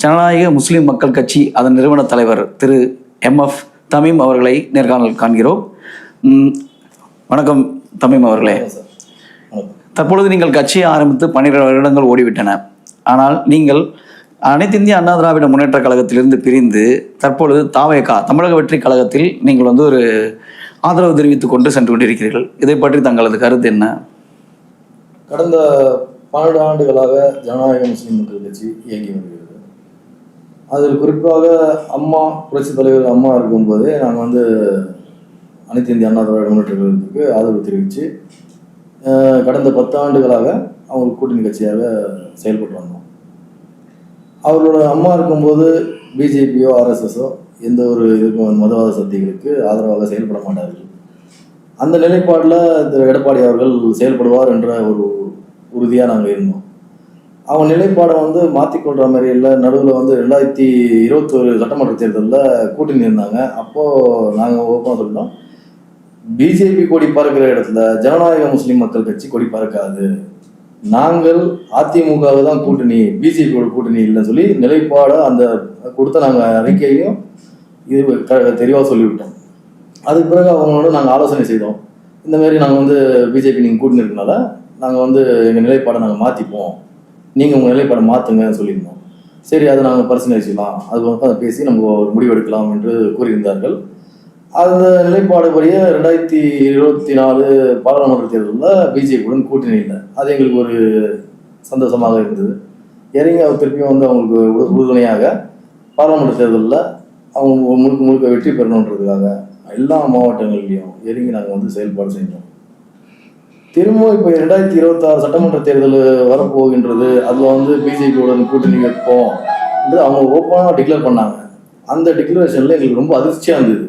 ஜனநாயக முஸ்லிம் மக்கள் கட்சி அதன் நிறுவன தலைவர் திரு MF தமீம் அவர்களை நேர்காணல் காண்கிறோம். வணக்கம் தமீம் அவர்களே. தற்பொழுது நீங்கள் கட்சியை ஆரம்பித்து 12 வருடங்கள் ஓடிவிட்டன. ஆனால் நீங்கள் அனைத்து இந்திய அண்ணா திராவிட முன்னேற்ற கழகத்திலிருந்து பிரிந்து தற்பொழுது தாவேகா தமிழக வெற்றி கழகத்தில் நீங்கள் ஒரு ஆதரவு தெரிவித்துக் கொண்டு சென்று கொண்டிருக்கிறீர்கள். இதை பற்றி தங்களது கருத்து என்ன? கடந்த 12 ஆண்டுகளாக ஜனநாயக முஸ்லிம் மக்கள் கட்சி இயங்கி வருகிறது. அதில் குறிப்பாக அம்மா புரட்சித் தலைவர் அம்மா இருக்கும்போதே நாங்கள் அனைத்து இந்திய அண்ணா திராவிட முன்னேற்ற கழகத்துக்கு ஆதரவு தெரிவித்து கடந்த 10 ஆண்டுகளாக அவங்க கூட்டணி கட்சியாக செயல்பட்டு வந்தோம். அவரோட அம்மா இருக்கும்போது பிஜேபியோ ஆர்எஸ்எஸோ எந்த ஒரு இதுக்கும் மதவாத சக்திகளுக்கு ஆதரவாக செயல்பட மாட்டார்கள். அந்த நிலைப்பாடில் திரு எடப்பாடி அவர்கள் செயல்படுவார் என்ற ஒரு உறுதியாக நாங்கள் இருந்தோம். அவங்க நிலைப்பாடை மாற்றிக்கொள்கிற மாதிரி இல்லை. நடுவில் 2021 சட்டமன்ற தேர்தலில் கூட்டணி இருந்தாங்க. அப்போது நாங்கள் ஓப்பனாக சொல்லிட்டோம், பிஜேபி கொடி பறக்கிற இடத்துல ஜனநாயக முஸ்லிம் மக்கள் கட்சி கொடி பறக்காது, நாங்கள் அதிமுகவை தான் கூட்டணி, பிஜேபியோட கூட்டணி இல்லைன்னு சொல்லி நிலைப்பாடை அந்த கொடுத்த நாங்கள் அறிக்கையும் இது தெளிவாக சொல்லிவிட்டோம். அதுக்கு பிறகு அவங்களோட நாங்கள் ஆலோசனை செய்தோம். இந்தமாரி நாங்கள் பிஜேபி நீங்கள் கூட்டணி இருக்கனால நாங்கள் எங்கள் நிலைப்பாடை நாங்கள் மாற்றிப்போம், நீங்கள் உங்கள் நிலைப்பாடை மாற்றுங்கன்னு சொல்லியிருந்தோம். சரி, அதை நாங்கள் பரிசீலிக்கலாம், அது அதை பேசி நம்ம ஒரு முடிவெடுக்கலாம் என்று கூறியிருந்தார்கள். அந்த நிலைப்பாடு படியே 2024 பாராளுமன்ற தேர்தலில் பிஜேபியுடன் கூட்டணி இல்லை. அது எங்களுக்கு ஒரு சந்தோஷமாக இருந்தது. இறங்கி அவர் திருப்பியும் அவங்களுக்கு உறுதுணையாக பாராளுமன்ற தேர்தலில் அவங்க முழுக்க வெற்றி பெறணுன்றதுக்காக எல்லா மாவட்டங்கள்லையும் இறங்கி நாங்கள் செயல்பாடு செஞ்சோம். திரும்ப இப்போ 2026 சட்டமன்ற தேர்தல் வரப்போகின்றது, அதில் பிஜேபியுடன் கூட்டணி வைப்போம் என்று அவங்க ஓப்பனாக டிக்ளேர் பண்ணாங்க. அந்த டிக்ளரேஷனில் எங்களுக்கு ரொம்ப அதிர்ச்சியாக இருந்தது.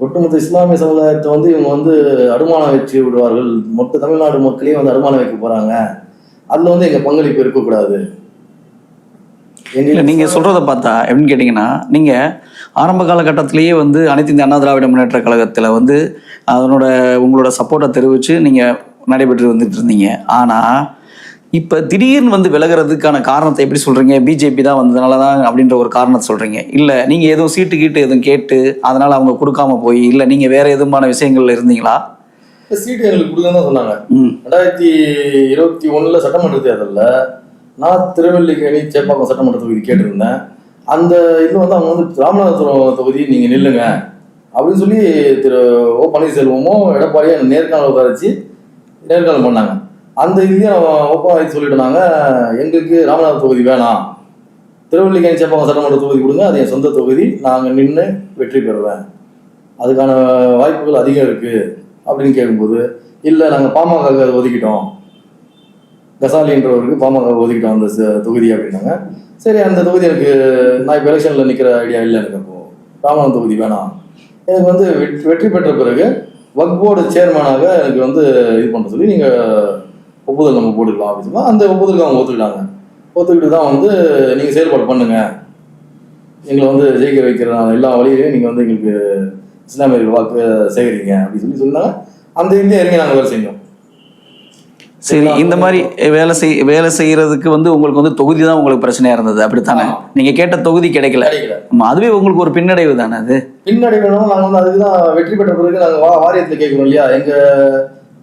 ஒட்டுமொத்த இஸ்லாமிய சமுதாயத்தை இவங்க அடமானம் வச்சு விடுவார்கள், மொத்த தமிழ்நாடு மக்களையும் அடமானம் வைக்க போகிறாங்க, அதில் எங்கள் பங்களிப்பு இருக்கக்கூடாது. நீங்கள் சொல்கிறத பார்த்தா எப்படின்னு கேட்டிங்கன்னா, நீங்கள் ஆரம்ப காலகட்டத்திலேயே அனைத்து இந்திய அண்ணா திராவிட முன்னேற்ற கழகத்தில் உங்களோட சப்போர்ட்டை தெரிவித்து நீங்கள் நடைபெற்று வந்துட்டு இருந்தீங்க. ஆனால் இப்போ திடீர்னு விலகிறதுக்கான காரணத்தை எப்படி சொல்கிறீங்க? பிஜேபி தான் வந்ததுனால தான் அப்படின்ற ஒரு காரணத்தை சொல்கிறீங்க. இல்லை நீங்கள் எதுவும் சீட்டு எதுவும் கேட்டு அதனால் அவங்க கொடுக்காம போய், இல்லை நீங்கள் வேறு எதுவுமான விஷயங்கள்ல இருந்தீங்களா? சீட்டு எங்களுக்கு கொடுக்கணும் தான் சொன்னாங்க. 2021 சட்டமன்ற தேர்தலில் நான் திருவல்லிக்கேணி சேப்பாக்கம் சட்டமன்ற தொகுதி கேட்டிருந்தேன். அந்த இது அவங்க ராமநாதபுரம் தொகுதி நீங்கள் நில்லுங்க அப்படின்னு சொல்லி திரு ஓ பன்னீர்செல்வமோ எடப்பாடியோ நேர்காணல் உட்காரிச்சு நேர்காணல் பண்ணாங்க. அந்த இதையும் ஒப்பந்தம் சொல்லிட்டு எங்களுக்கு ராமநாதபுரம் தொகுதி வேணாம், திருவல்லிக்கேணி சேப்பாக்கம் சட்டமன்ற தொகுதி கொடுங்க, அது என் சொந்த தொகுதி, நாங்கள் நின்று வெற்றி பெறுவேன், அதுக்கான வாய்ப்புகள் அதிகம் இருக்குது அப்படின்னு கேட்கும்போது, இல்லை நாங்கள் பாமக அதை ஒதுக்கிட்டோம், கசாலின்றவருக்கு பாமக ஒதுக்கிட்டோம் அந்த தொகுதி அப்படின்னாங்க. சரி, அந்த தொகுதி எனக்கு நான் இப்போ எலெக்ஷனில் நிற்கிற ஐடியா இல்லை, எனக்கு அப்போது ராமநாதபுரம் தொகுதி வேணாம். எனக்கு வெற்றி பெற்ற பிறகு வக்ஃப் போர்டு சேர்மனாக எனக்கு இது பண்ண சொல்லி நீங்கள் ஒப்புதல் நம்ம போட்டுக்கலாம் அப்படின்னு சொன்னால் அந்த ஒப்புதலுக்கு அவங்க ஒத்துக்கிட்டு தான் நீங்கள் செயல்பாடு பண்ணுங்க, எங்களை ஜெயிக்க வைக்கிற எல்லா வழியிலையும் நீங்கள் எங்களுக்கு இஸ்லாமியர்கள் வாக்கு சேகரிங்க அப்படின்னு சொன்னாங்க. அந்த இந்தியா இறங்கி நாங்கள் வேலை செஞ்சோம். சரி, இந்த மாதிரி வேலை செய்யறதுக்கு உங்களுக்கு தொகுதி தான் உங்களுக்கு பிரச்சனையா இருந்தது, அப்படித்தானே? நீங்க கேட்ட தொகுதி கிடைக்கல, அதுவே உங்களுக்கு ஒரு பின்னடைவு தானே? அது பின்னடைவு. நாங்கள் அதுக்குதான் வெற்றி பெற்ற பிறகு நாங்கள் வாரியத்தில் கேட்கிறோம் இல்லையா, எங்க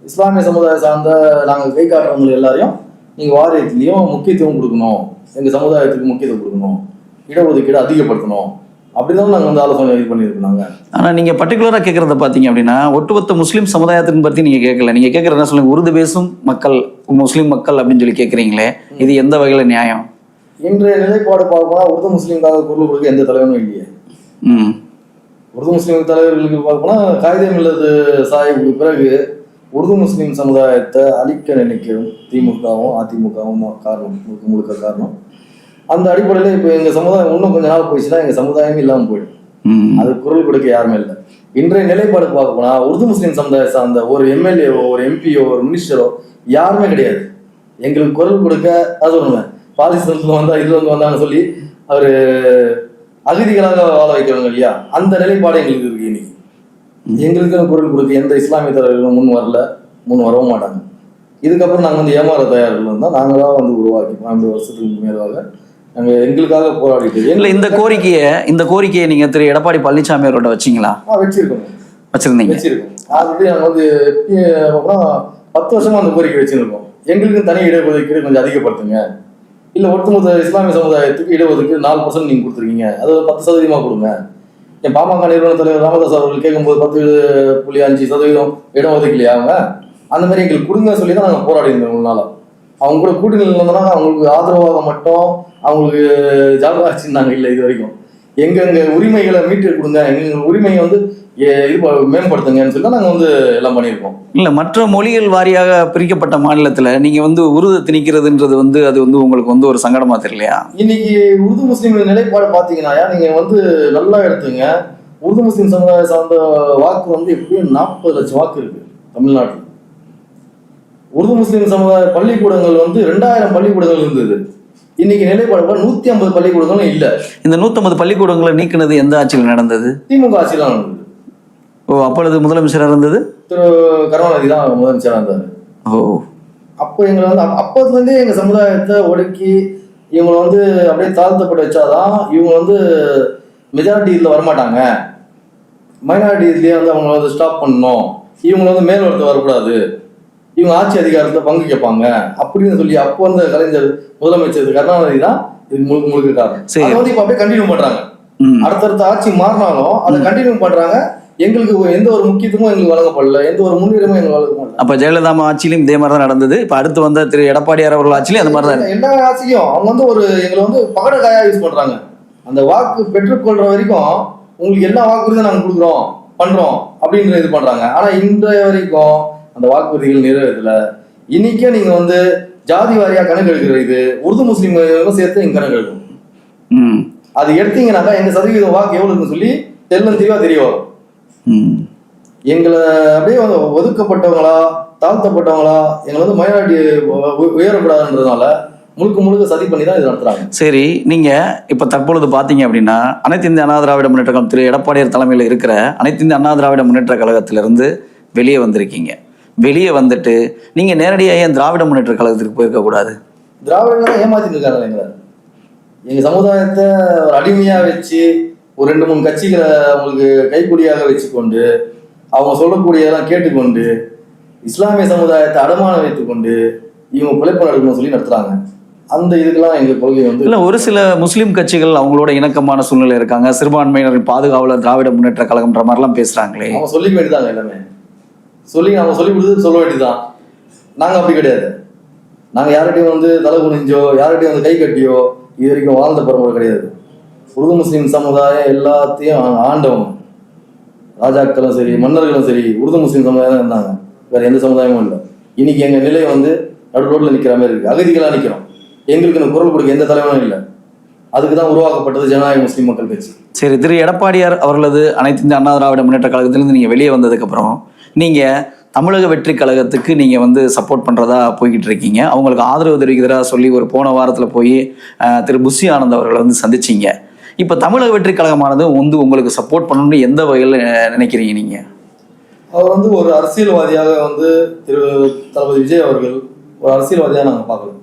இஸ்லாமிய சமுதாயம் சார்ந்த நாங்கள் கை காட்டுறவங்க எல்லாரையும் நீங்கள் வாரியத்திலையும் முக்கியத்துவம் கொடுக்கணும், எங்கள் சமுதாயத்துக்கு முக்கியத்துவம் கொடுக்கணும், இடஒதுக்கீடு அதிகப்படுத்தணும், அப்படிதான் நாங்கள் ஆலோசனை இது பண்ணியிருக்கோம். ஆனால் நீங்கள் பர்டிகுலராக கேட்குறத பார்த்தீங்க அப்படின்னா, ஒட்டுமொத்த முஸ்லீம் சமுதாயத்தின் பற்றி நீங்கள் கேட்கல. நீங்கள் கேட்குற என்ன சொல்லுங்க, உருது பேசும் மக்கள், முஸ்லீம் மக்கள் அப்படின்னு சொல்லி கேட்குறீங்களே, இது எந்த வகையில் நியாயம்? இன்றைய நிலைப்பாடு பார்க்கணும், உருது முஸ்லீம்காக குரல் கொடுக்க எந்த தலைவனும் இல்லையே. உருது முஸ்லீம் தலைவர்களுக்கு பார்க்கணும், காகிதம் இல்லது சாஹிபுக்கு பிறகு உருது முஸ்லீம் சமுதாயத்தை அழிக்க நினைக்கும் திமுகவும் அதிமுகவும் காரணம், முழுக்க காரணம். அந்த அடிப்படையில் இப்போ எங்கள் சமுதாயம் இன்னும் கொஞ்ச நாள் போயிடுச்சுன்னா எங்கள் சமுதாயம் இல்லாமல் போயிடும். அது குரல் கொடுக்க யாருமே இல்லை. இன்றைய நிலைப்பாடு பார்க்க போனா உருது முஸ்லீம் சமுதாயம் சார்ந்த ஒரு எம்எல்ஏவோ ஒரு எம்பியோ ஒரு மினிஸ்டரோ யாருமே கிடையாது. எங்களுக்கு குரல் கொடுக்க அது ஒன்று பாலிஸ்தீனத்துல இதுல வந்தாங்கன்னு சொல்லி அவர் அகதிகளாக வாழ வைக்கிறவங்க இல்லையா, அந்த நிலைப்பாடு எங்களுக்கு இருக்கு. இன்னைக்கு எங்களுக்கு குரல் கொடுக்க எந்த இஸ்லாமிய தலைவர்களும் முன் வரவும் மாட்டாங்க. இதுக்கப்புறம் நாங்கள் ஏமாற தயாரில் இருந்தால் நாங்களாக உருவாக்கி 50 வருஷத்துக்கு மேலாக எங்களுக்காக போராடிட்டு இல்ல இந்த கோரிக்கையை நீங்க திரு எடப்பாடி பழனிசாமி அவர்களோட வச்சீங்களா? வச்சிருக்கோம். வச்சிருந்தீங்க. ஆல்ரெடி நாங்கள் வந்து 10 வருஷமா அந்த கோரிக்கை வச்சிருக்கோம். எங்களுக்கு தனி இடஒதுக்கீடு கொஞ்சம் அதிகப்படுத்துங்க, இல்ல ஒட்டுமொத்த இஸ்லாமிய சமுதாயத்துக்கு இடஒதுக்கீடு 4% நீங்க கொடுத்துருக்கீங்க, அது 10% கொடுங்க. என் பாமக நிறுவன தலைவர் ராமதாஸ் அவர்கள் கேட்கும்போது 10.5% இடம் ஒதுக்கலையா அவங்க? அந்த மாதிரி எங்களுக்கு கொடுங்க சொல்லி தான் நாங்கள் போராடி இருந்தோம். ஒரு நாளா அவங்க கூட கூட்டணியில் இருந்தோம்னா அவங்களுக்கு ஆதரவாக மட்டும் அவங்களுக்கு ஜாபகாச்சிருந்தாங்க. இல்லை, இது வரைக்கும் எங்க உரிமைகளை மீட்டு கொடுங்க, எங்க உரிமையை வந்து இது மேம்படுத்துங்கன்னு சொல்லி தான் நாங்கள் வந்து எல்லாம் பண்ணியிருக்கோம். இல்ல, மற்ற மொழிகள் வாரியாக பிரிக்கப்பட்ட மாநிலத்துல நீங்க வந்து உருது திணிக்கிறதுன்றது வந்து அது வந்து உங்களுக்கு வந்து ஒரு சங்கடமா தெரியலையா? இன்னைக்கு உருது முஸ்லீம் நிலைப்பாடு பாத்தீங்கன்னா நீங்க வந்து நல்லா எடுத்துங்க. உருது முஸ்லீம் சமுதாய சார்ந்த வாக்கு வந்து எப்படியும் 40 லட்சம் வாக்கு இருக்கு தமிழ்நாட்டில். உருது முஸ்லீம் சமுதாய பள்ளிக்கூடங்கள் வந்து 2000 பள்ளிக்கூடங்கள் இருந்தது. இன்னைக்கு நிலைப்பாடு 150 பள்ளிக்கூடங்களும் இல்ல. இந்த 150 பள்ளிக்கூடங்களை நீக்கினது எந்த ஆட்சியில் நடந்தது? திமுக ஆட்சியில் நடந்தது. ஓ, அப்பொழுது முதலமைச்சராக இருந்தது திரு கருணாநிதி தான் முதலமைச்சராக இருந்தாரு. ஓ, அப்போ எங்களை வந்து அப்போதுல இருந்தே எங்க சமுதாயத்தை ஒடுக்கி இவங்களை வந்து அப்படியே தாழ்த்தப்பட்டு வச்சாதான் இவங்க வந்து மெஜாரிட்டி இதில் வரமாட்டாங்க, மைனாரிட்டி இதுலயே வந்து அவங்களை வந்து ஸ்டாப் பண்ணணும், இவங்களை வந்து மேல் வரத்து வரக்கூடாது, இவங்க ஆட்சி அதிகாரத்தில் பங்கு கேட்பாங்க அப்படின்னு சொல்லி அப்போ வந்து கலைஞர் முதலமைச்சர் கருணாநிதி தான் இது முழுக்க காரணம். அதை வந்து இப்போ அப்படியே கண்டினியூ பண்றாங்க. அடுத்தடுத்த ஆட்சி மாறினாலும் அதை கண்டினியூ பண்றாங்க. எங்களுக்கு எந்த ஒரு முக்கியத்துவமும் எங்களுக்கு வழங்கப்படல, எந்த ஒரு முன்னுரிமையும் எங்களுக்கு வழங்கப்படல. அப்ப ஜெயலலிதா ஆட்சியிலும் இதே மாதிரி தான் நடந்தது. இப்ப அடுத்து வந்த திரு எடப்பாடியார் அவர்கள் ஆட்சியிலும் அந்த மாதிரி தான். எல்லா ஆட்சியும் அவங்க வந்து எங்களை வந்து பகட காயா யூஸ் பண்றாங்க. அந்த வாக்கு பெற்றுக்கொள்ற வரைக்கும் உங்களுக்கு எல்லா வாக்குறுதியும் நாங்க கொடுக்குறோம் பண்றோம் அப்படின்ற இது பண்றாங்க. ஆனா இன்றைய வரைக்கும் அந்த வாக்குறுதிகள் நிறைவேறல. இன்னைக்கே நீங்க வந்து ஜாதி வாரியா கணக்கு எடுக்கிற இது உருது முஸ்லீம் சேர்த்து இங்க கணக்கு எடுக்கும். அது எடுத்தீங்கன்னாக்கா எங்க சதவீதம் வாக்கு எவ்வளவுன்னு சொல்லி தெளிவா தெரிய வரும். எங்களை அப்படியே வந்து ஒதுக்கப்பட்டவங்களா தாழ்த்தப்பட்டவங்களா எங்களை வந்து மைனாரிட்டி உயரக்கூடாதுன்றதுனால முழுக்க சதி பண்ணி தான் இது நடத்துறாங்க. சரி, நீங்க இப்ப தற்பொழுது பாத்தீங்க அப்படின்னா அனைத்து இந்திய அண்ணா திராவிட முன்னேற்ற கழகம் திரு எடப்பாடியார் தலைமையில் இருக்கிற அனைத்து இந்திய அண்ணா திராவிட முன்னேற்ற கழகத்திலிருந்து வெளியே வந்திருக்கீங்க. வெளியே வந்துட்டு நீங்க நேரடியாக ஏன் திராவிட முன்னேற்ற கழகத்துக்கு போயிருக்க கூடாது? திராவிட ஏமாத்திட்டு இருக்காங்க. எங்க சமுதாயத்தை ஒரு அடிமையா வச்சு ஒரு 2-3 கட்சிகளை அவங்களுக்கு கைக்குடியாக வச்சுக்கொண்டு அவங்க சொல்லக்கூடியதெல்லாம் கேட்டுக்கொண்டு இஸ்லாமிய சமுதாயத்தை அடமானம் வைத்துக்கொண்டு இவங்க பிழைப்பு நடக்கணும்னு சொல்லி நடத்துறாங்க. அந்த இதுக்கெல்லாம் எங்க கொள்கை வந்து இல்ல. ஒரு சில முஸ்லீம் கட்சிகள் அவங்களோட இணக்கமான சூழ்நிலை இருக்காங்க, சிறுபான்மையினரின் பாதுகாவலர் திராவிட முன்னேற்ற கழகம்ன்ற மாதிரிலாம் பேசுறாங்களே. அவங்க சொல்லிக்க வேண்டியதாங்க. எல்லாமே அவங்க சொல்லி கொடுத்து சொல்ல வேண்டியதுதான். நாங்க அப்படி கிடையாது. நாங்க யார்கிட்டையும் வந்து தலை குனிஞ்சோ யார்கிட்டையும் வந்து கை கட்டியோ இது வரைக்கும் வாழ்ந்த பரம்பரை கிடையாது. உருது முஸ்லீம் சமுதாயம் எல்லாத்தையும் ஆண்டவங்க, ராஜாக்களும் சரி மன்னர்களும் சரி உருது முஸ்லீம் சமுதாயம் தான் இருந்தாங்க. வேற எந்த சமுதாயமும் இல்லை. இன்னைக்கு எங்க நிலை வந்து நடு ரோட்ல நிக்கிற மாதிரி இருக்கு. அகதிகளா நிக்கிறோம். எங்களுக்கு இந்த குரல் கொடுக்க எந்த தலைவனும் இல்லை. அதுக்குதான் உருவாக்கப்பட்டது ஜனநாயக முஸ்லீம் மக்கள் கட்சி. சரி, திரு எடப்பாடியார் அவர்களது அனைத்து இந்திய அண்ணா திராவிட முன்னேற்ற கழகத்திலிருந்து நீங்க வெளியே வந்ததுக்கு அப்புறம் நீங்க தமிழக வெற்றி கழகத்துக்கு நீங்க வந்து சப்போர்ட் பண்றதா போய்கிட்டு இருக்கீங்க. அவங்களுக்கு ஆதரவு தெரிவிக்கிறதா சொல்லி ஒரு போன வாரத்துல போய் திரு புஷி ஆனந்த் அவர்களை வந்து சந்திச்சீங்க. இப்ப தமிழக வெற்றி கழகமானது வந்து உங்களுக்கு சப்போர்ட் பண்ணணும்னு எந்த வகையில் நினைக்கிறீங்க நீங்க? அவர் வந்து ஒரு அரசியல்வாதியாக வந்து திரு தளபதி விஜய் அவர்கள் ஒரு அரசியல்வாதியாக நாங்கள் பார்க்கலாம்.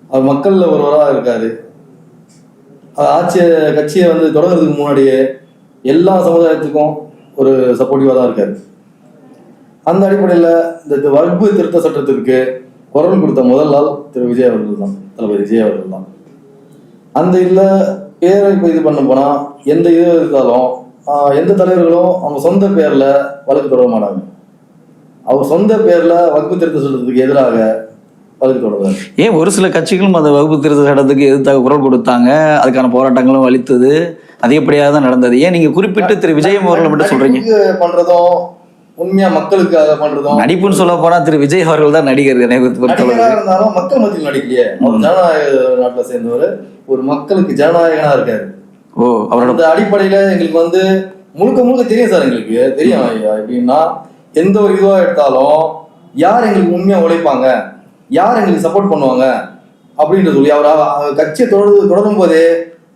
அவர் மக்கள்ல ஒருவராக இருக்காரு. கட்சியை வந்து தொடங்குறதுக்கு முன்னாடியே எல்லா சமுதாயத்துக்கும் ஒரு சப்போர்ட்டிவா தான் இருக்காரு. அந்த அடிப்படையில் இந்த வக்பு திருத்த சட்டத்திற்கு குரல் கொடுத்த முதல் நாள் திரு விஜய் அவர்கள் தான், தளபதி விஜய் அவர்கள் தான். அந்த இதில் பேரை இப்போ இது பண்ண போனா எந்த இது இருந்தாலும் எந்த தலைவர்களும் அவங்க சொந்த பேர்ல வழக்கு தொடர மாட்டாங்க. அவர் சொந்த பேர்ல வகுப்பு திருத்த சட்டத்துக்கு எதிராக வழக்கு தொடர்றாரு. ஏன் ஒரு சில கட்சிகளும் அந்த வகுப்பு திருத்த சட்டத்துக்கு எதிர்த்தாக குரல் கொடுத்தாங்க, அதுக்கான போராட்டங்களும் வலித்தது, அதிகப்படியாக தான் நடந்தது. ஏன் நீங்க குறிப்பிட்டு திரு விஜய் அவர்களை மட்டும் சொல்றீங்க? பண்றதும் உண்மையா மக்களுக்காக பண்றதும் நடிப்புன்னு சொல்ல போனா திரு விஜய் அவர்கள் தான் நடிகர். இருந்தாலும் மக்கள் மத்தியில் நடிக்கலையே. அவர் ஜனநாயக நாட்டில் சேர்ந்தவர், ஒரு மக்களுக்கு ஜனநாயகனா இருக்காரு. ஓ, அவரோட அடிப்படையில எங்களுக்கு வந்து முழுக்க தெரியும் சார். எங்களுக்கு தெரியும் எப்படின்னா எந்த ஒரு இதுவா எடுத்தாலும் யார் எங்களுக்கு உண்மையா உழைப்பாங்க, யார் எங்களுக்கு சப்போர்ட் பண்ணுவாங்க அப்படின்றது சொல்லி அவர் கட்சியை தொடரும் போதே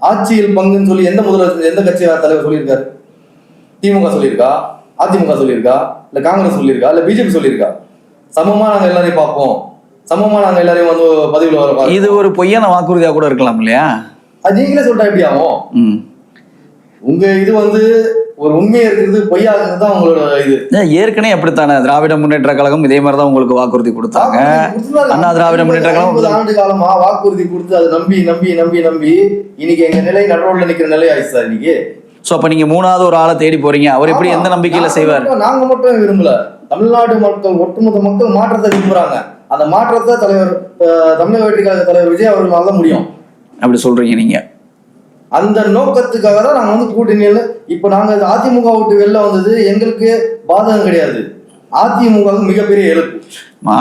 ஆட்சியில் பங்குன்னு சொல்லி எந்த முதல்வர் எந்த கட்சி தலைவர் சொல்லியிருக்காரு? திமுக சொல்லியிருக்கா, அதிமுக சொல்லியிருக்கா, இல்ல காங்கிரஸ் சொல்லியிருக்கா, இல்ல பிஜேபி சொல்லியிருக்கா? சமமா நாங்க எல்லாரையும் பார்ப்போம், சமமா நாங்க எல்லாரையும் வந்து பதவியில் வர இது ஒரு பொய்யான வாக்குறுதியா கூட இருக்கலாம் இல்லையா? அது நீங்களே சொல்லிட்டா எப்படி ஆகும்? உங்க இது வந்து ஒரு உண்மையா இருக்கிறது பொய்யாகிறது தான் உங்களோட இது. ஏற்கனவே அப்படித்தானே திராவிட முன்னேற்ற கழகம் இதே மாதிரிதான் உங்களுக்கு வாக்குறுதி கொடுத்தாங்க. அண்ணா திராவிட முன்னேற்ற கழகம் 50 ஆண்டு காலமா வாக்குறுதி கொடுத்து அதை நம்பி நம்பி நம்பி நம்பி இன்னைக்கு எங்க நிலை நடுவில் நிக்கிற நிலை ஆயிடுச்சு சார் இன்னைக்கு. சோ அப்ப நீங்க மூணாவது ஒரு ஆளை தேடி போறீங்க. அவர் எப்படி எந்த நம்பிக்கையில செய்வார்? நாங்க மட்டும் விரும்பல, தமிழ்நாடு மக்கள் ஒட்டுமொத்த மக்கள் மாற்றத்தை விரும்புறாங்க. அந்த மாற்றத்தை தலைவர் தமிழக வெற்றி கழக தலைவர் விஜய் அவர்களால முடியும். அப்படி சொல்றீங்க நீங்க? அந்த நோக்கத்துக்காக தான் நாங்க வந்து கூட்டணியில இப்ப நாங்க அதிமுக விட்டு வெளில வந்தது எங்களுக்கு பாதகம் கிடையாது. அதிமுக மிகப்பெரிய இழப்பு.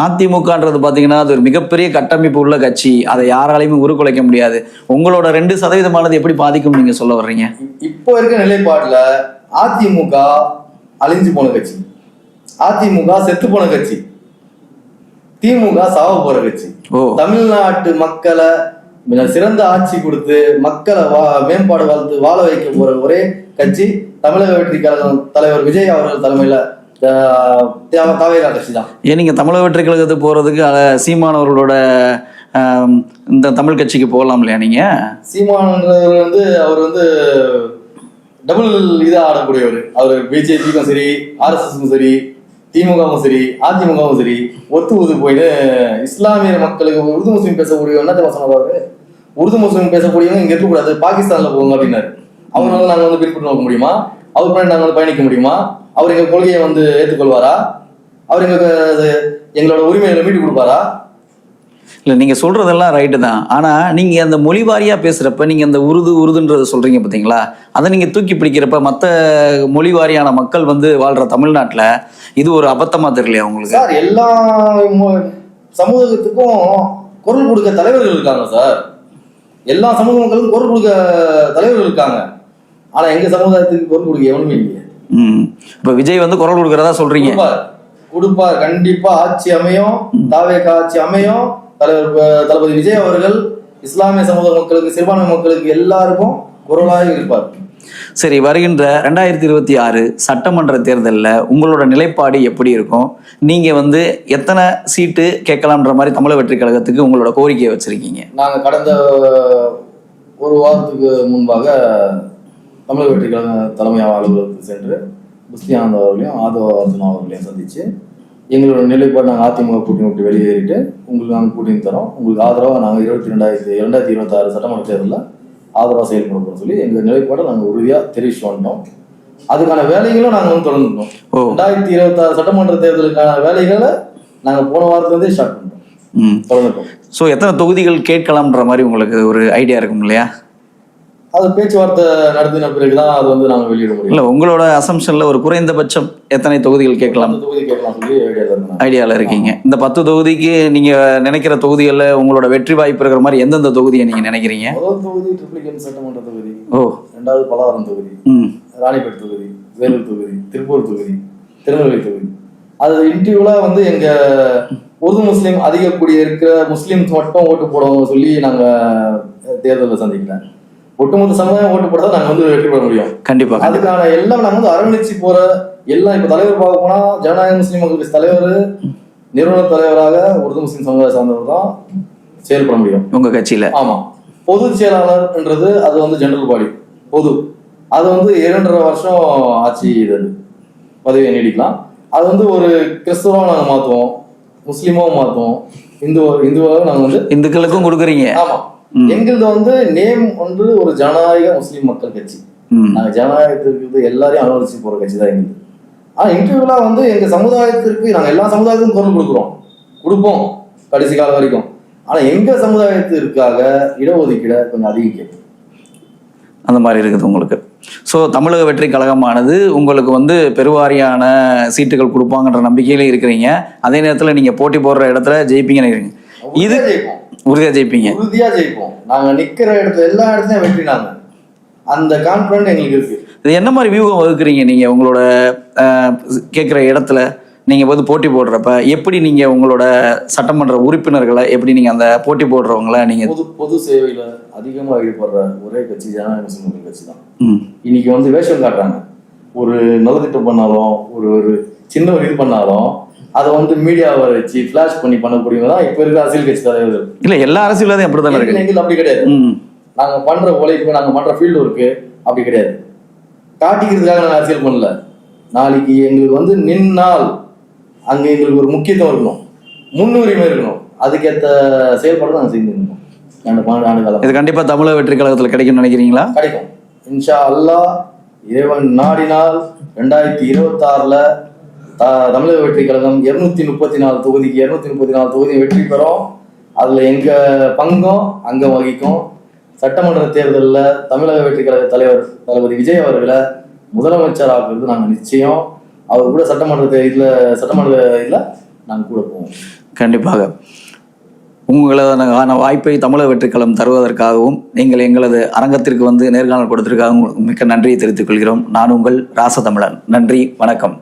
அதிமுகன்றது பாத்தீங்கன்னா அது ஒரு மிகப்பெரிய கட்டமைப்பு உள்ள கட்சி. அதை யாராலையுமே உருக்குலைக்க முடியாது. உங்களோட 2% எப்படி பாதிக்கும் நீங்க சொல்ல வர்றீங்க? இப்போ இருக்க நிலைப்பாடுல அதிமுக அழிஞ்சு போன கட்சி, அதிமுக செத்து போன கட்சி, திமுக சாவ போற கட்சி. தமிழ்நாட்டு மக்களை சிறந்த ஆட்சி கொடுத்து மக்களை மேம்பாடு வாழ்த்து வாழ வைக்க போற ஒரே கட்சி தமிழக வெற்றி கழகம் தலைவர் விஜய் அவர்கள் தலைமையில தாவேரா கட்சி தான். ஏன் நீங்க தமிழக வெற்றி கழகத்துக்கு போறதுக்கு சீமானவர்களோட இந்த தமிழ் கட்சிக்கு போகலாம் இல்லையா? நீங்க சீமானவர் வந்து அவர் வந்து டபுள் இதா ஆடக்கூடியவர். அவர் பிஜேபிக்கும் சரி, RSSக்கும் சரி, திமுகவும் சரி, அதிமுகவும் சரி ஒத்து போயிட்டு இஸ்லாமிய மக்களுக்கு உருது முஸ்லீம் பேசக்கூடிய என்ன சொன்னவர், உருது முஸ்லீம் பேசக்கூடியவங்க இங்க இருக்கக்கூடாது, பாகிஸ்தான்ல போங்க அப்படின்னாரு. அவர் வந்து நாங்க வந்து பின்பற்றி நோக்க முடியுமா? அவர் பின்னாடி நாங்க வந்து பயணிக்க முடியுமா? அவர் எங்க கொள்கையை வந்து ஏற்றுக்கொள்வாரா? அவர் எங்களோட உரிமைகளை மீட்டு கொடுப்பாரா? இல்லை, நீங்கள் சொல்கிறதெல்லாம் ரைட்டு தான். ஆனால் நீங்கள் அந்த மொழி வாரியாக பேசுகிறப்ப நீங்கள் அந்த உருதுன்றதை சொல்கிறீங்க பார்த்தீங்களா, அதை நீங்கள் தூக்கி பிடிக்கிறப்ப மற்ற மொழி வாரியான மக்கள் வந்து வாழ்கிற தமிழ்நாட்டில் இது ஒரு அபத்தமாக தெரியலையா உங்களுக்கு? சார், எல்லா சமூகத்துக்கும் குரல் கொடுக்க தலைவர்கள் இருக்காங்க சார். எல்லா சமூக மக்களுக்கும் குரல் கொடுக்க தலைவர்கள் இருக்காங்க. ஆனால் எங்கள் சமுதாயத்துக்கு குரல் கொடுக்க எவனுமே இல்லையே. இப்போ விஜய் வந்து குரல் கொடுக்கறதா சொல்கிறீங்க? கொடுப்பார், கண்டிப்பா ஆட்சி அமையும், தாவேகா ஆட்சி அமையும். தளபதி விஜய் அவர்கள் இஸ்லாமிய சமூக மக்களுக்கு, சிறுபான்மை மக்களுக்கு எல்லாருக்கும் குரலாக இருப்பார். சரி, வருகின்ற 2026 சட்டமன்ற தேர்தலில் உங்களோட நிலைப்பாடு எப்படி இருக்கும்? நீங்க வந்து எத்தனை சீட்டு கேட்கலாம்ன்ற மாதிரி தமிழக வெற்றி கழகத்துக்கு உங்களோட கோரிக்கையை வச்சிருக்கீங்க? நாங்கள் கடந்த ஒரு வாரத்துக்கு முன்பாக தமிழக வெற்றி கழக தலைமை அலுவலகத்துக்கு சென்று புஸ்தியானந்த் அவர்களையும் ஆதவ அர்ஜுனா அவர்களையும் சந்திச்சு எங்களோட நிலைப்பாடு நாங்கள் அதிமுக கூட்டணி விட்டு வெளியேறிட்டு உங்களுக்கு நாங்கள் கூட்டணி தரோம், உங்களுக்கு ஆதரவாக நாங்கள் 2026 சட்டமன்ற தேர்தலில் ஆதரவாக செயல்பட போகிறோம் சொல்லி எங்கள் நிலைப்பாடை நாங்கள் உறுதியாக தெரிவிச்சு வந்தோம். அதுக்கான வேலைகளும் நாங்கள் வந்து தொடர்ந்துட்டோம். 2026 சட்டமன்ற தேர்தலுக்கான வேலைகளை நாங்கள் போன வாரத்துலேருந்தே ஸ்டார்ட் பண்ணிட்டோம், தொடர்ந்துட்டோம். ஸோ எத்தனை தொகுதிகள் கேட்கலாம்ன்ற மாதிரி உங்களுக்கு ஒரு ஐடியா இருக்கும் இல்லையா? அது பேச்சுவார்த்தை நடத்தின பிறகுதான் அது வந்து நாங்கள் வெளியிட முடியும். இல்லை, உங்களோட அசம்ஷன்ல ஒரு குறைந்தபட்சம் எத்தனை தொகுதிகள் கேட்கலாம்? 10 தொகுதி கேட்கலாம் சொல்லி ஐடியாவில் இருக்கீங்க. இந்த 10 தொகுதிக்கு நீங்க நினைக்கிற தொகுதிகளில் உங்களோட வெற்றி வாய்ப்பு இருக்கிற மாதிரி எந்தெந்த தொகுதியை நீங்க நினைக்கிறீங்க? முதல் தொகுதி ட்ரிப்ளிகேன் சட்டமன்ற தொகுதி, ரெண்டாவது பலாவரம் தொகுதி, ராணிப்பேட் தொகுதி, வேலூர் தொகுதி, திருப்பூர் தொகுதி, திருநெல்வேலி தொகுதி. அது இன்டர்வியூல வந்து எங்க உருது முஸ்லீம் அதிக கூடிய இருக்கிற முஸ்லீம்ஸ் மட்டும் ஓட்டு போடுவோம் சொல்லி நாங்க தேர்தலில் சந்திக்கல. ஒட்டுமொத்த சமுதாயம் ஓட்டு போட நாங்க வந்து வெற்றி பெற முடியும். கண்டிப்பா. அதுக்கான எல்லாம் நாங்க வந்து அரவணைச்சு போற எல்லாம் இப்ப தலைவர் பார்க்க போனா ஜனநாயக முஸ்லீம் மக்கள் தலைவர், நிறுவன தலைவராக உருது முஸ்லீம் சமுதாய சார்ந்தவர் தான் செயல்பட முடியும் உங்க கட்சியில. ஆமா, பொதுச் செயலாளர்ன்றது அது வந்து ஜெனரல் பாடி பொது, அது வந்து 2.5 வருஷம் ஆட்சி இது பதவியை நீடிக்கலாம். அது வந்து ஒரு கிறிஸ்தவம் நாங்க மாத்துவோம், முஸ்லீமாவும் மாத்துவோம், இந்துவாக நாங்க வந்து இந்துக்களுக்கும் கொடுக்குறீங்க. ஆமா, எங்களது வந்து நேம் ஒன்று ஒரு ஜனநாயக முஸ்லீம் மக்கள் கட்சி. நாங்க ஜனநாயகத்திற்கு எல்லாரையும் அனுமதிச்சு போற கட்சி தான் எங்களுக்கு. ஆனா இன்டர்வியூல வந்து எங்க சமுதாயத்திற்கு நாங்க எல்லா சமுதாயத்துக்கும் குரல் கொடுப்போம் கடைசி காலம் வரைக்கும். ஆனா எங்க சமுதாயத்திற்காக இடஒதுக்கீட கொஞ்சம் அதிகம் கேட்போம். அந்த மாதிரி இருக்குது உங்களுக்கு. ஸோ தமிழக வெற்றி கழகமானது உங்களுக்கு வந்து பெருவாரியான சீட்டுகள் கொடுப்பாங்கன்ற நம்பிக்கையில இருக்கிறீங்க. அதே நேரத்தில் நீங்க போட்டி போடுற இடத்துல ஜெயிப்பீங்கன்னு நினைக்கிறீங்க. இது உறுதியா ஜெயிப்பீங்க? உறுதியா ஜெயிப்போம். நாங்க நிக்கிற இடத்துல எல்லா இடத்துலயும் வெற்றி. நாங்க அந்த கான்பிடன்ட் எங்களுக்கு இருக்கு. இது என்ன மாதிரி வியூகம் வகுக்கிறீங்க நீங்க உங்களோட கேட்குற இடத்துல? நீங்க வந்து போட்டி போடுறப்ப எப்படி நீங்க உங்களோட சட்டமன்ற உறுப்பினர்களை எப்படி நீங்க அந்த போட்டி போடுறவங்களை நீங்க பொது சேவையில அதிகமாக ஈடுபடுற ஒரே கட்சி ஜனநாயக முஸ்லீம் மக்கள் கட்சி தான். இன்னைக்கு வந்து வேஷம் காட்டுறாங்க. ஒரு நலத்திட்டம் பண்ணாலும், ஒரு சின்ன ஒரு இது பண்ணாலும் அதை வந்து மீடியாவை வச்சு ஃபிளாஷ் பண்ணி பண்ணக்கூடியவங்க தான் இப்போ இருக்கிற அரசியல் கட்சி தலைவர்கள். இல்லை, எல்லா அரசியல்வாதியும் அப்படி தானே இருக்கு. எங்களுக்கு அப்படி கிடையாது. நாங்கள் பண்ற உழைப்பு, நாங்கள் பண்ற ஃபீல்டு ஒர்க்கு அப்படி கிடையாது. காட்டிக்கிறதுக்காக நாங்கள் அரசியல் பண்ணல. நாளைக்கு எங்களுக்கு வந்து நின்னால் அங்கே எங்களுக்கு ஒரு முக்கியத்துவம் இருக்கணும், முன்னுரிமை இருக்கணும். அதுக்கேற்ற செயல்பாடு நாங்கள் செஞ்சுருக்கோம். 12 ஆண்டு காலம். இது கண்டிப்பா தமிழக வெற்றி கழகத்தில் கிடைக்கும்னு நினைக்கிறீங்களா? கிடைக்கும், இன்ஷா அல்லாஹ். இறைவன் நாடினால் 2026 தமிழக வெற்றி கழகம் 234 தொகுதிக்கு 234 தொகுதி வெற்றி பெறும். அதுல எங்க பங்கும் அங்கம் வகிக்கும். சட்டமன்ற தேர்தலில் தமிழக வெற்றி கழக தலைவர் தளபதி விஜய் அவர்களை முதலமைச்சர் ஆக்குறது நாங்கள் நிச்சயம். அவர் கூட சட்டமன்ற இதில் நாங்கள் கூட போவோம். கண்டிப்பாக உங்களதான வாய்ப்பை தமிழக வெற்றிக்களம் தருவதற்காகவும் நீங்கள் எங்களது அரங்கத்திற்கு வந்து நேர்காணல் கொடுத்ததற்காகவும் மிக்க நன்றியை தெரிவித்துக் கொள்கிறோம். நான் உங்கள் ராச தமிழன். நன்றி, வணக்கம்.